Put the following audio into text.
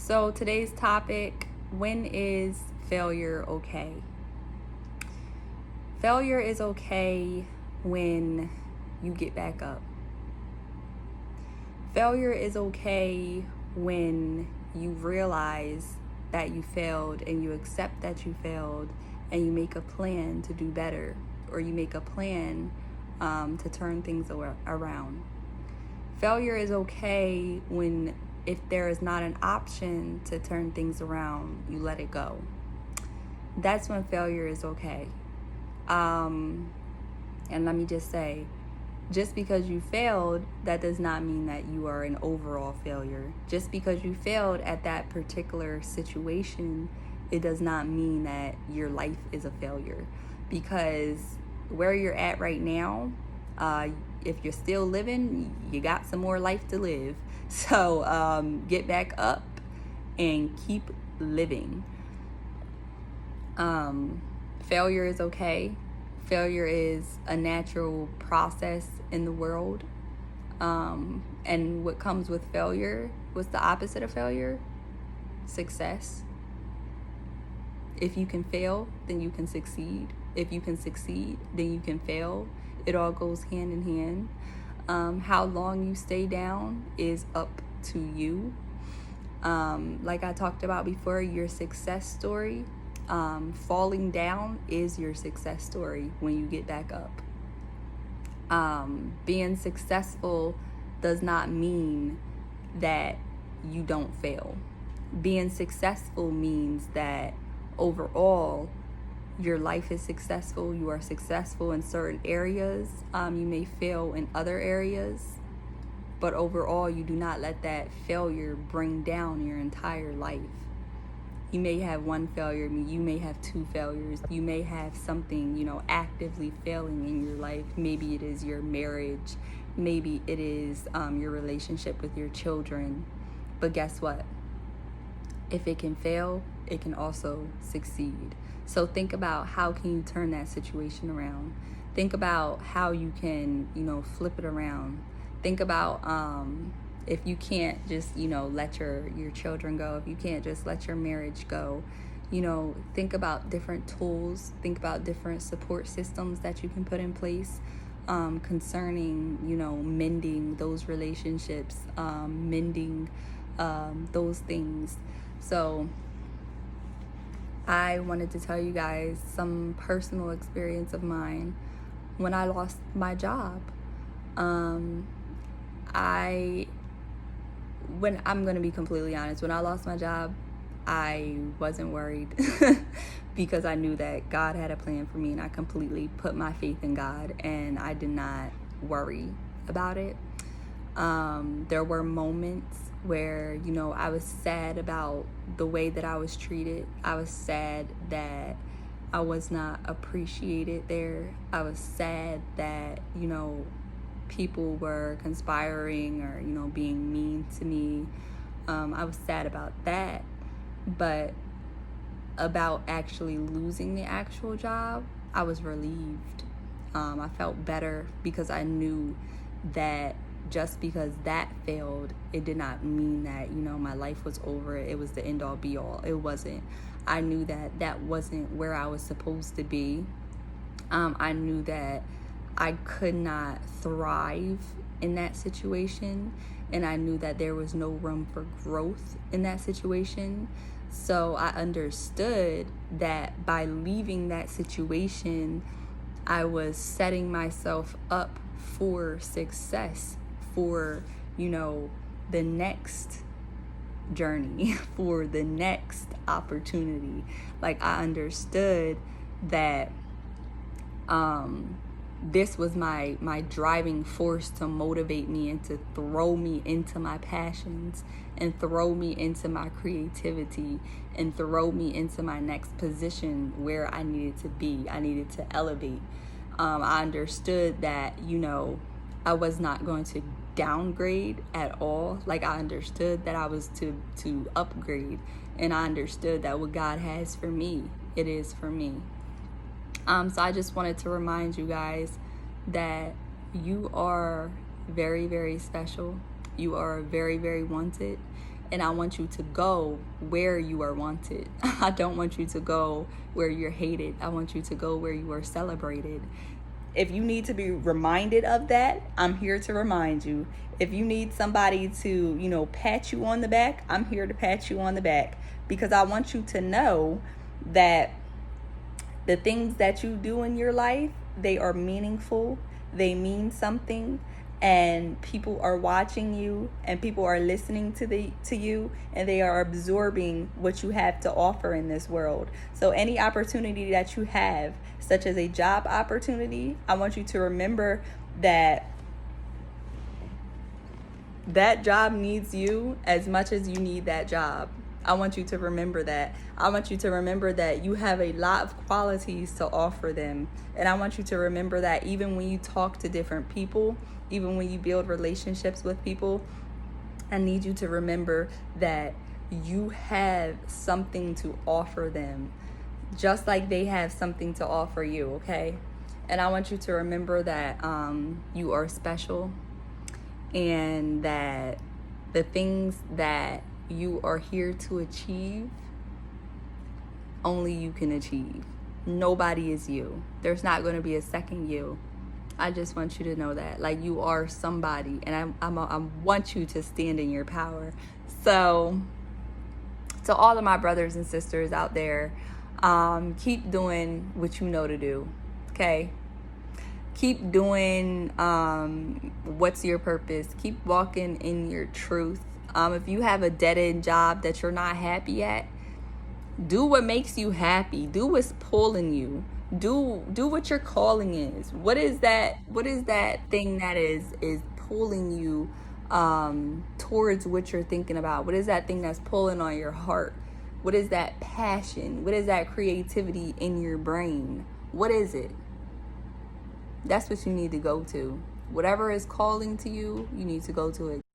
So today's topic, when is failure okay? Failure is okay when you get back up. Failure is okay when you realize that you failed and you accept that you failed and you make a plan to do better, or you make a plan to turn things around. Failure is okay when, if there is not an option to turn things around, you let it go. That's when failure is okay. And let me just say, just because you failed, that does not mean that you are an overall failure. Just because you failed at that particular situation, it does not mean that your life is a failure. Because where you're at right now, if you're still living, you got some more life to live. So get back up and keep living. Failure is okay. Failure is a natural process in the world. And what comes with failure, what's the opposite of failure? Success. If you can fail, then you can succeed. If you can succeed, then you can fail. It all goes hand in hand. How long you stay down is up to you. Like I talked about before, your success story, falling down is your success story when you get back up. Being successful does not mean that you don't fail. Being successful means that overall your life is successful. You are successful in certain areas. You may fail in other areas, but overall you do not let that failure bring down your entire life. You may have one failure, you may have two failures, you may have something, actively failing in your life. Maybe it is your marriage, maybe it is your relationship with your children. But guess what? If it can fail, it can also succeed. So think about how can you turn that situation around. Think about how you can, flip it around. Think about if you can't just, let your children go, if you can't just let your marriage go, think about different tools, think about different support systems that you can put in place concerning, mending those relationships, mending those things. So I wanted to tell you guys some personal experience of mine when I lost my job. I'm going to be completely honest. When I lost my job, I wasn't worried because I knew that God had a plan for me, and I completely put my faith in God, and I did not worry about it. There were moments where, I was sad about the way that I was treated. I was sad that I was not appreciated there. I was sad that, people were conspiring or, being mean to me. I was sad about that. But about actually losing the actual job, I was relieved. I felt better because I knew that just because that failed, it did not mean that, my life was over. It was the end all be all. It wasn't. I knew that that wasn't where I was supposed to be. I knew that I could not thrive in that situation, and I knew that there was no room for growth in that situation. So I understood that by leaving that situation, I was setting myself up for success, for, the next journey, for the next opportunity. Like, I understood that this was my driving force to motivate me and to throw me into my passions and throw me into my creativity and throw me into my next position where I needed to be. I needed to elevate. I understood that, I was not going to downgrade at all. Like, I understood that I was to upgrade, and I understood that what God has for me, it is for me. So I just wanted to remind you guys that you are very, very special. You are very, very wanted. and I want you to go where you are wanted. I don't want you to go where you're hated. I want you to go where you are celebrated. If you need to be reminded of that, I'm here to remind you. If you need somebody to, pat you on the back, I'm here to pat you on the back, because I want you to know that the things that you do in your life, they are meaningful, they mean something, and people are watching you, and people are listening to you, and they are absorbing what you have to offer in this world. So any opportunity that you have, such as a job opportunity, I want you to remember that that job needs you as much as you need that job. I want you to remember that. I want you to remember that you have a lot of qualities to offer them. And I want you to remember that even when you talk to different people, even when you build relationships with people, I need you to remember that you have something to offer them, just like they have something to offer you, okay? And I want you to remember that you are special, and that the things that you are here to achieve, only you can achieve. Nobody is you. There's not going to be a second you. I just want you to know that. Like, you are somebody, and I want you to stand in your power. So, to all of my brothers and sisters out there, keep doing what you know to do, okay? Keep doing what's your purpose. Keep walking in your truth. If you have a dead-end job that you're not happy at, do what makes you happy. Do what's pulling you. Do what your calling is. What is that thing that is pulling you towards what you're thinking about? What is that thing that's pulling on your heart? What is that passion? What is that creativity in your brain? What is it? That's what you need to go to. Whatever is calling to you, you need to go to it.